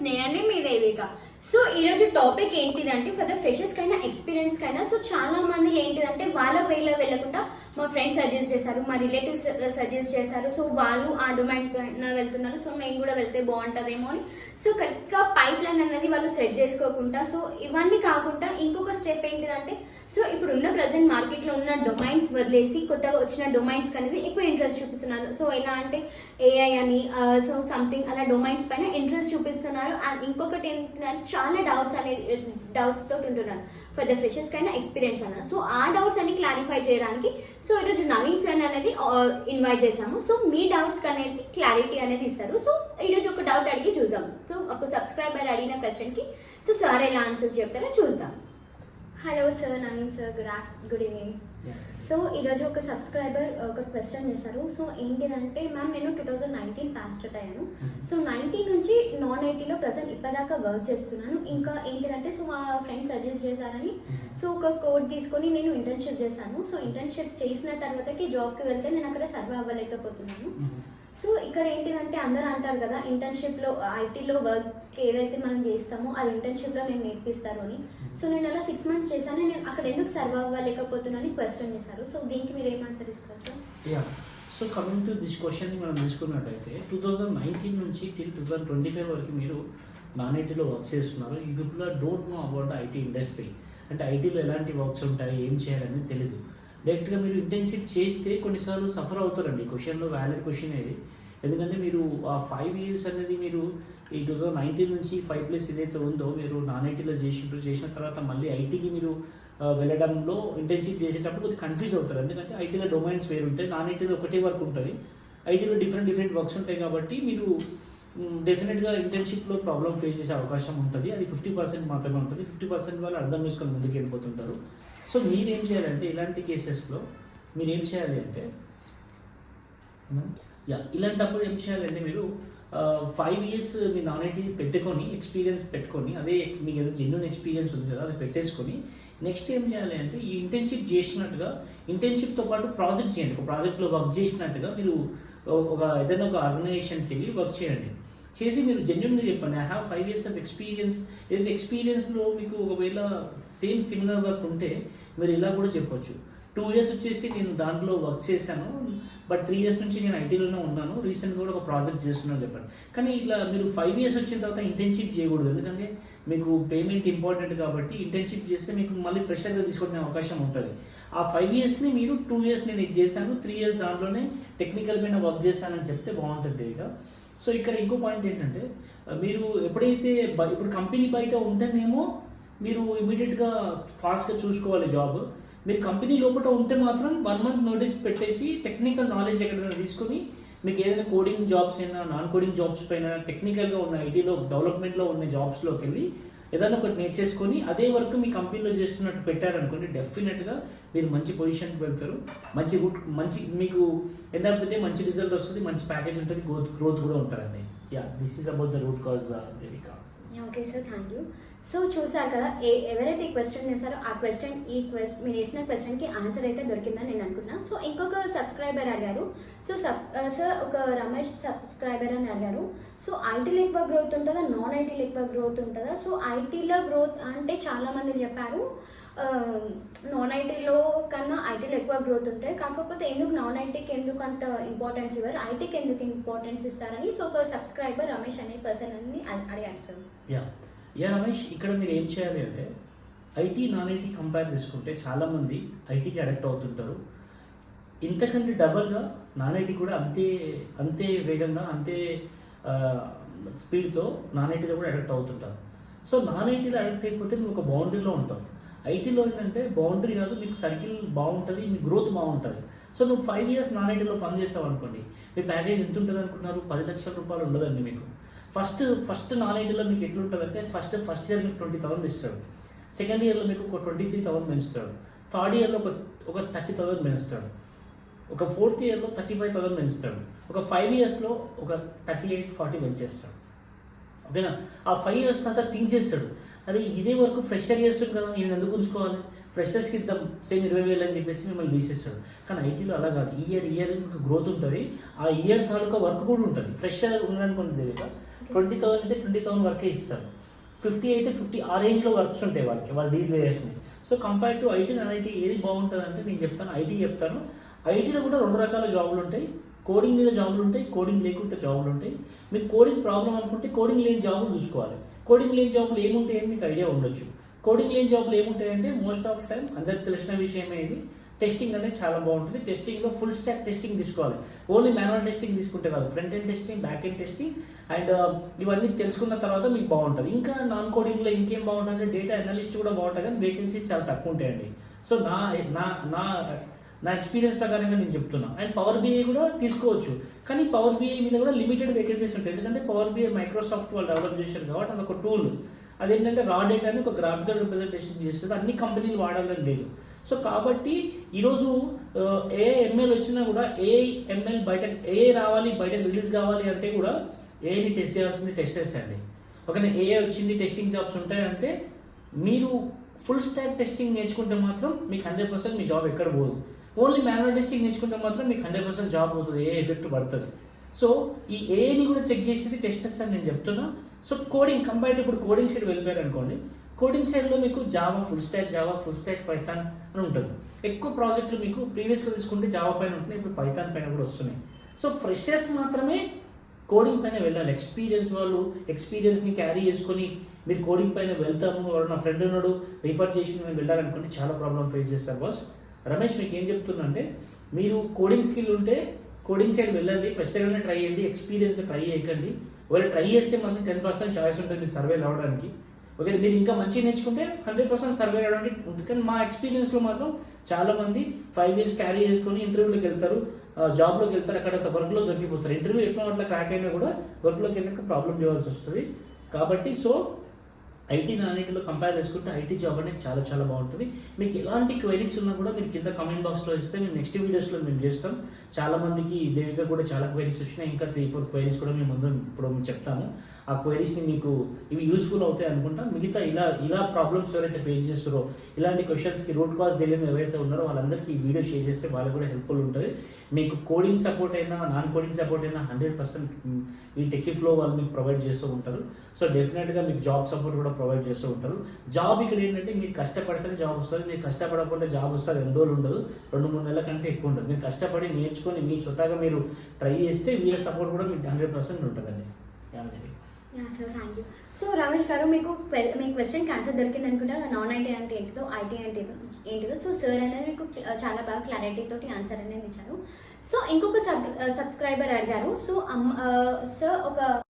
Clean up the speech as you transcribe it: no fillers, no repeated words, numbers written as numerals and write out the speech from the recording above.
నేనండి మీ దేవిక. సో ఈరోజు టాపిక్ ఏంటిదంటే ఫర్ ద ఫ్రెషర్స్ కైనా ఎక్స్పీరియన్స్ కైనా సో చాలా మంది ఏంటిదంటే వాళ్ళ వేలో వెళ్ళకుండా మా ఫ్రెండ్స్ సజెస్ట్ చేశారు, మా రిలేటివ్స్ సజెస్ట్ చేశారు. సో వాళ్ళు ఆ డొమైన్ పైన వెళ్తున్నారు, సో నేను కూడా వెళ్తే బాగుంటుందేమో అని. సో కరెక్ట్గా పైప్ లైన్ అనేది వాళ్ళు సెట్ చేసుకోకుండా, సో ఇవన్నీ కాకుండా ఇంకొక స్టెప్ ఏంటిదంటే సో ఇప్పుడు ఉన్న ప్రజెంట్ మార్కెట్లో ఉన్న డొమైన్స్ వదిలేసి కొత్తగా వచ్చిన డొమైన్స్ అనేది ఎక్కువ ఇంట్రెస్ట్ చూపిస్తున్నారు. సో ఎలా అంటే ఏఐ అని సో సంథింగ్ అలా డొమైన్స్ పైన ఇంట్రెస్ట్ చూపిస్తున్నారు. అండ్ ఇంకొకటి ఏంటంటే చాలా డౌట్స్ తోటి ఉంటున్నారు ఫర్ ద ఫ్రెషర్స్ కైనా ఎక్స్పీరియన్స్ అన్న. సో ఆ డౌట్స్ అన్ని క్లారిఫై చేయడానికి సో ఈరోజు నవీన్ సార్ అనేది ఇన్వైట్ చేశాము. సో మీ డౌట్స్ అనేది క్లారిటీ అనేది ఇస్తారు. సో ఈరోజు ఒక డౌట్ అడిగి చూద్దాం. సో ఒక సబ్స్క్రైబర్ అడిగిన క్వశ్చన్కి సో సార్ ఎలా ఆన్సర్స్ చెప్తారో చూద్దాం. Hello sir, Naveen sir, good evening. So ఈరోజు ఒక సబ్స్క్రైబర్ ఒక క్వశ్చన్ చేశారు. సో ఏంటిదంటే మ్యామ్ నేను 2019 పాస్ అవుట్ అయ్యాను. సో 19 నుంచి నాన్ ఐటీలో ప్రజెంట్ ఇప్పటిదాకా వర్క్ చేస్తున్నాను. ఇంకా ఏంటిదంటే సో మా ఫ్రెండ్స్ సజెస్ట్ చేశారని సో ఒక కోడ్ తీసుకొని నేను ఇంటర్న్షిప్ చేశాను. సో ఇంటర్న్షిప్ చేసిన తర్వాతకి జాబ్కి వెళ్తే నేను అక్కడ సర్వే అవ్వలేకపోతున్నాను. సో ఇక్కడ ఏంటిదంటే అందరూ అంటారు కదా ఇంటర్న్షిప్లో ఐటీలో వర్క్ ఏదైతే మనం చేస్తామో అది ఇంటర్న్షిప్లో నేను నేర్పిస్తారు అని. సో నేను అలా 6 months చేశాను, నేను అక్కడ ఎందుకు సర్వ్ అవ్వలేకపోతున్నాను క్వశ్చన్ చేశారు. సో దీనికి మీరు ఏం ఆన్సర్ ఇస్తారు sir? So coming to this క్వశ్చన్ని మనం తీసుకున్నట్టయితే 2019 నుంచి టిల్ 2025 వరకు మీరు నాన్ ఐటీలో వర్క్ చేస్తున్నారు. ఈ people don't know about the IT industry. అంటే ఐటీలో ఎలాంటి వర్క్స్ ఉంటాయి, ఏం చేయాలని తెలియదు. డైరెక్ట్గా మీరు ఇంటర్న్షిప్ చేస్తే కొన్నిసార్లు సఫర్ అవుతారండి. క్వశ్చన్లో వ్యాలిడ్ క్వశ్చన్ ఇది. ఎందుకంటే మీరు ఆ 5 years అనేది మీరు ఈ 2019 నుంచి 5+ ఏదైతే ఉందో మీరు నాన్ ఐటీలో చేసిన తర్వాత మళ్ళీ ఐటీకి మీరు వెళ్ళడంలో ఇంటర్న్షిప్ చేసేటప్పుడు కొద్దిగా కన్ఫ్యూజ్ అవుతారు. ఎందుకంటే ఐటీలో డొమైన్స్ వేరు ఉంటాయి, నాన్ ఐటీలో ఒకటే వర్క్ ఉంటుంది, ఐటీలో డిఫరెంట్ వర్క్స్ ఉంటాయి. కాబట్టి మీరు డెఫినెట్గా ఇంటర్న్షిప్లో ప్రాబ్లం ఫేస్ చేసే అవకాశం ఉంటుంది. అది 50% మాత్రమే ఉంటుంది. 50% వాళ్ళు అర్థం చేసుకొని ముందుకు వెళ్ళిపోతుంటారు. సో మీరేం చేయాలంటే ఇలాంటి కేసెస్లో మీరేం చేయాలి అంటే ఇలాంటప్పుడు ఏం చేయాలంటే మీరు 5 years మీ నాన్ ఐటీ పెట్టుకొని ఎక్స్పీరియన్స్ పెట్టుకొని, అదే మీకు ఏదో జెన్యున్ ఎక్స్పీరియన్స్ ఉంది కదా అది పెట్టేసుకొని నెక్స్ట్ ఏం చేయాలి అంటే ఈ ఇంటర్న్షిప్ చేసినట్టుగా ఇంటర్న్షిప్తో పాటు ప్రాజెక్ట్ చేయండి. ఒక ప్రాజెక్ట్లో వర్క్ చేసినట్టుగా మీరు ఏదైనా ఒక ఆర్గనైజేషన్కి వెళ్ళి వర్క్ చేయండి. చేసి మీరు జెన్యున్గా చెప్పండి I have 5 years of experience. ఏదైతే ఎక్స్పీరియన్స్లో మీకు ఒకవేళ సిమిలర్ వర్క్ ఉంటే మీరు ఇలా కూడా చెప్పొచ్చు. 2 years వచ్చేసి నేను దాంట్లో వర్క్ చేశాను, బట్ 3 years నుంచి నేను ఐటీలోనే ఉన్నాను, రీసెంట్గా కూడా ఒక ప్రాజెక్ట్ చేస్తున్నాను చెప్పండి. కానీ ఇట్లా మీరు 5 years వచ్చిన తర్వాత ఇంటర్న్షిప్ చేయకూడదు. ఎందుకంటే మీకు పేమెంట్ ఇంపార్టెంట్ కాబట్టి ఇంటర్న్షిప్ చేస్తే మీకు మళ్ళీ ఫ్రెషర్గా తీసుకునే అవకాశం ఉంటుంది. ఆ 5 yearsని మీరు 2 years నేను ఇది చేశాను, 3 years దాంట్లోనే టెక్నికల్ పైన వర్క్ చేశానని చెప్తే బాగుంటుంది ఇక. సో ఇక్కడ ఇంకో పాయింట్ ఏంటంటే మీరు ఎప్పుడైతే ఇప్పుడు కంపెనీ బయట ఉంటేనేమో మీరు ఇమీడియట్గా ఫాస్ట్గా చూసుకోవాలి జాబ్. మీరు కంపెనీ లోపల ఉంటే మాత్రం 1 month నోటీస్ పెట్టేసి టెక్నికల్ నాలెడ్జ్ ఎక్కడైనా తీసుకొని మీకు ఏదైనా కోడింగ్ జాబ్స్ అయినా నాన్ కోడింగ్ జాబ్స్ పైన టెక్నికల్గా ఉన్న ఐటీలో డెవలప్మెంట్లో ఉన్న జాబ్స్లోకి వెళ్ళి ఏదైనా ఒకటి నేర్చేసుకొని అదే వర్క్ మీ కంపెనీలో చేస్తున్నట్టు పెట్టారనుకోండి, డెఫినెట్గా మీరు మంచి పొజిషన్కి వెళ్తారు. మంచి మీకు ఎండ్ ఆఫ్ ద డే మంచి రిజల్ట్ వస్తుంది, మంచి ప్యాకేజ్ ఉంటుంది, గ్రోత్ కూడా ఉంటుందండి. This is about the root cause Devika. Okay sir, thank you. So చూసారు కదా ఎవరైతే ఈ క్వశ్చన్ చేశారో ఆ మీరు వేసిన క్వశ్చన్కి ఆన్సర్ అయితే దొరికిందని నేను అనుకున్నాను. సో ఇంకొక సబ్స్క్రైబర్ అడిగారు. సో సార్ ఒక రమేష్ సబ్స్క్రైబర్ అని అడిగారు. సో ఐటీలో ఎక్కువ గ్రోత్ ఉంటుందా, నాన్ ఐటీలో ఎక్కువ గ్రోత్ ఉంటుందా? సో ఐటీలో గ్రోత్ అంటే చాలామంది చెప్పారు నాన్ ఐటీలో కన్నా ఐటీలో ఎక్కువ గ్రోత్ ఉంటాయి. కాకపోతే ఎందుకు నాన్ ఐటీకి ఎందుకు అంత ఇంపార్టెన్స్ ఇవ్వరు, ఐటీకి ఎందుకు ఇంపార్టెన్స్ ఇస్తారని సో ఒక సబ్స్క్రైబర్ రమేష్ అనే పర్సన్ అని అడిగాడు సార్. రమేష్, ఇక్కడ మీరు ఏం చేయాలి అంటే ఐటీ నాన్ ఐటీ కంపేర్ చేసుకుంటే చాలామంది ఐటీకి అడక్ట్ అవుతుంటారు. ఇంతకంటే డబల్గా నాన్ ఐటీ కూడా అంతే వేగంగా అంతే స్పీడ్తో నాన్ ఐటీలో కూడా అడక్ట్ అవుతుంటారు. సో నాన్ ఐటీలో అడక్ట్ అయిపోతే నువ్వు ఒక బౌండరీలో ఉంటావు. ఐటీలో ఏంటంటే బౌండరీ కాదు, మీకు సర్కిల్ బాగుంటుంది, మీ గ్రోత్ బాగుంటుంది. సో నువ్వు 5 years నాన్ ఐటీలో పనిచేస్తావు అనుకోండి, మీ ప్యాకేజ్ ఎంత ఉంటుంది అనుకుంటున్నారు? 10 లక్షల రూపాయలు ఉండదండి మీకు. ఫస్ట్ నాన్ ఐటీలో మీకు ఎట్లుంటుంది అంటే ఫస్ట్ ఇయర్ మీకు 20,000 ఇస్తాడు, సెకండ్ ఇయర్లో మీకు ఒక 23,000 పెంచుతాడు, థర్డ్ ఇయర్లో ఒక 30,000 పెంచుతాడు, ఒక 4th yearలో 35,000 పెంచుతాడు, ఒక 5 yearsలో ఒక 38-40 పెంచేస్తాడు. ఓకేనా? ఆ 5 years తర్వాత థింక్ చేస్తాడు, అదే ఇదే వరకు ఫ్రెషర్ చేస్తుంది కదా, ఈయన ఎందుకు ఉంచుకోవాలి, ఫ్రెషర్స్కి ఇద్దాం సేమ్ 20,000 అని చెప్పేసి మిమ్మల్ని తీసేస్తాడు. కానీ ఐటీలో అలా కాదు, ఇయర్ మీకు గ్రోత్ ఉంటుంది, ఆ ఇయర్ తాలూకా వర్క్ కూడా ఉంటుంది. ఫ్రెషర్ ఉన్నారనుకోండి దేవిక, 20,000 అయితే 20,000 వరకే ఇస్తారు. 50 అయితే 50 ఆ రేంజ్లో వర్క్స్ ఉంటాయి వాళ్ళకి, వాళ్ళు డీల్ చేయాల్సినవి. So compare to IT and IT ఏది బాగుంటుంది అంటే నేను చెప్తాను, ఐటీ చెప్తాను. ఐటీలో కూడా 2 రకాల జాబులు ఉంటాయి. కోడింగ్ మీద జాబులు ఉంటాయి, కోడింగ్ లేకుంటే జాబులు ఉంటాయి. మీకు కోడింగ్ ప్రాబ్లం అనుకుంటే కోడింగ్ లేని జాబులు చూసుకోవాలి. కోడింగ్ లేని జాబులు ఏముంటాయని మీకు ఐడియా ఉండొచ్చు. కోడింగ్ లేని జాబులు ఏముంటాయంటే మోస్ట్ ఆఫ్ టైం అందరికి తెలిసిన విషయమే ఇది, టెస్టింగ్ అనేది చాలా బాగుంటుంది. టెస్టింగ్లో ఫుల్ స్టాక్ టెస్టింగ్ తీసుకోవాలి. ఓన్లీ మాన్యువల్ టెస్టింగ్ తీసుకుంటే కాదు, front end testing, back end testing and ఇవన్నీ తెలుసుకున్న తర్వాత మీకు బాగుంటుంది. ఇంకా నాన్ కోడింగ్లో ఇంకేం బాగుంటుంది అంటే డేటా అనలిస్ట్ కూడా బాగుంటుంది, కానీ వేకెన్సీస్ చాలా తక్కువ ఉంటాయండి. సో నా నా నా నా ఎక్స్పీరియన్స్ ప్రకారంగా నేను చెప్తున్నా. అండ్ పవర్ బిఐ కూడా తీసుకోవచ్చు, కానీ పవర్ బిఐ మీద కూడా లిమిటెడ్ వేకెన్సీస్ ఉంటాయి. ఎందుకంటే పవర్ బిఐ మైక్రోసాఫ్ట్ వాళ్ళు డెవలప్ చేశారు కాబట్టి అదొక టూల్. అదేంటంటే రా డేటాని ఒక గ్రాఫికల్ రిప్రజెంటేషన్ చేస్తుంది, అన్ని కంపెనీలు వాడాలని లేదు. సో కాబట్టి ఈరోజు ఏఐఎంఎల్ వచ్చినా కూడా ఏఐఎంఎల్ బయట ఏఐ రావాలి, బయట రిలీజ్ కావాలి అంటే కూడా ఏఐని టెస్ట్ చేయాల్సింది టెస్ట్ చేసేయండి. ఓకేనా, ఏఐ వచ్చింది, టెస్టింగ్ జాబ్స్ ఉంటాయంటే మీరు ఫుల్ స్టాక్ టెస్టింగ్ నేర్చుకుంటే మాత్రం మీకు 100% మీ జాబ్ ఎక్కడ పోదు. ఓన్లీ మాన్యువల్ టెస్టింగ్ నేర్చుకుంటే మాత్రం మీకు 100% జాబ్ అవుతుంది, ఏ ఎఫెక్ట్ పడుతుంది. సో ఈ ఏఐని కూడా చెక్ చేసేది టెస్ట్ చేస్తాను నేను చెప్తున్నా. సో కోడింగ్ కంపేర్ ఇప్పుడు కోడింగ్ సైడ్ వెళ్ళిపోయారు అనుకోండి, కోడింగ్ సైడ్లో మీకు జావా ఫుల్ స్టాక్ పైథాన్ అని ఉంటుంది. ఎక్కువ ప్రాజెక్టులు మీకు ప్రీవియస్గా తీసుకుంటే జావా పైన ఉంటున్నాయి, ఇప్పుడు పైథాన్ పైన కూడా వస్తున్నాయి. సో ఫ్రెషర్స్ మాత్రమే కోడింగ్ పైన వెళ్ళాలి. ఎక్స్పీరియన్స్ వాళ్ళు ఎక్స్పీరియన్స్ని క్యారీ చేసుకొని మీరు కోడింగ్ పైన వెళ్తాము, నా ఫ్రెండ్ ఉన్నాడు రిఫర్ చేసి మేము వెళ్ళాలనుకుంటే చాలా ప్రాబ్లం ఫేస్ చేస్తారు బాస్. రమేష్ మీకు ఏం చెప్తున్నా అంటే, మీరు కోడింగ్ స్కిల్ ఉంటే కోడింగ్ సైడ్ వెళ్ళండి, ఫ్రెషర్గానే ట్రై చేయండి, ఎక్స్పీరియన్స్గా ట్రై చేయకండి. ఒకవేళ ట్రై చేస్తే మాత్రం 10% ఛాయిస్ ఉంటుంది మీరు సర్వే అవ్వడానికి. ఓకే, మీరు ఇంకా మంచిగా నేర్చుకుంటే 100% సర్వే అవ్వడానికి ఉంటుంది. కానీ మా ఎక్స్పీరియన్స్లో మాత్రం చాలామంది 5 years క్యారీ చేసుకొని ఇంటర్వ్యూలోకి వెళ్తారు, జాబ్లోకి వెళ్తారు, అక్కడ వర్క్లో దొరికిపోతారు. ఇంటర్వ్యూ ఎట్లా అట్లా క్రాక్ అయినా కూడా వర్క్లోకి వెళ్ళాక ప్రాబ్లం చేయాల్సి వస్తుంది. కాబట్టి సో ఐటీ నాన్ఐటీలో కంపేర్ చేసుకుంటే ఐటీ జాబ్ అనేది చాలా చాలా బాగుంటుంది. మీకు ఎలాంటి క్వైరీస్ ఉన్నా కూడా మీరు కింద కామెంట్ బాక్స్లో ఇస్తే మేము నెక్స్ట్ వీడియోస్లో మేము చేస్తాం. చాలామందికి దేవిక కూడా చాలా క్వైరీస్ వచ్చినాయి, ఇంకా 3-4 క్వైరీస్ కూడా మేము ముందు ఇప్పుడు మేము చెప్తాము. ఆ క్వైరీస్ని మీకు ఇవి యూస్ఫుల్ అవుతాయి అనుకుంటాం. మిగతా ఇలా ప్రాబ్లమ్స్ ఎవరైతే ఫేస్ చేస్తారో, ఇలాంటి క్వశ్చన్స్కి రూట్ కాజ్ తెలియని ఎవరైతే ఉన్నారో వాళ్ళందరికీ ఈ వీడియో షేర్ చేస్తే వాళ్ళకి కూడా హెల్ప్ఫుల్ ఉంటుంది. మీకు కోడింగ్ సపోర్ట్ అయినా నాన్ కోడింగ్ సపోర్ట్ అయినా 100% ఈ టెకీ ఫ్లో వాళ్ళు మీకు ప్రొవైడ్ చేస్తూ ఉంటారు. సో డెఫినెట్గా మీకు జాబ్ సపోర్ట్ కూడా ప్రొవైడ్ చేస్తూ ఉంటారు. జాబ్ ఇక్కడ ఏంటంటే మీరు కష్టపడితేనే జాబ్ వస్తుంది, మీరు కష్టపడకుండా జాబ్ వస్తుంది 2 రోజులు ఉండదు, 2-3 నెలల కంటే ఎక్కువ ఉండదు. మీరు కష్టపడి నేర్చుకొని మీ స్వతహాగా మీరు ట్రై చేస్తే వీళ్ళ సపోర్ట్ కూడా మీకు 100% ఉంటుందండి. Sir thank you. So Ramesh గారు మీ క్వశ్చన్కి ఆన్సర్ దొరికింది అనుకుంటా, నాన్ ఐటీ అంటే ఏంటిదో, ఐటీ అంటే ఏంటిదో. సో సార్ అనేది మీకు చాలా బాగా క్లారిటీ తోటి ఆన్సర్ అనేది ఇచ్చారు. సో ఇంకొక సబ్స్క్రైబర్ అడిగారు. సో సార్ ఒక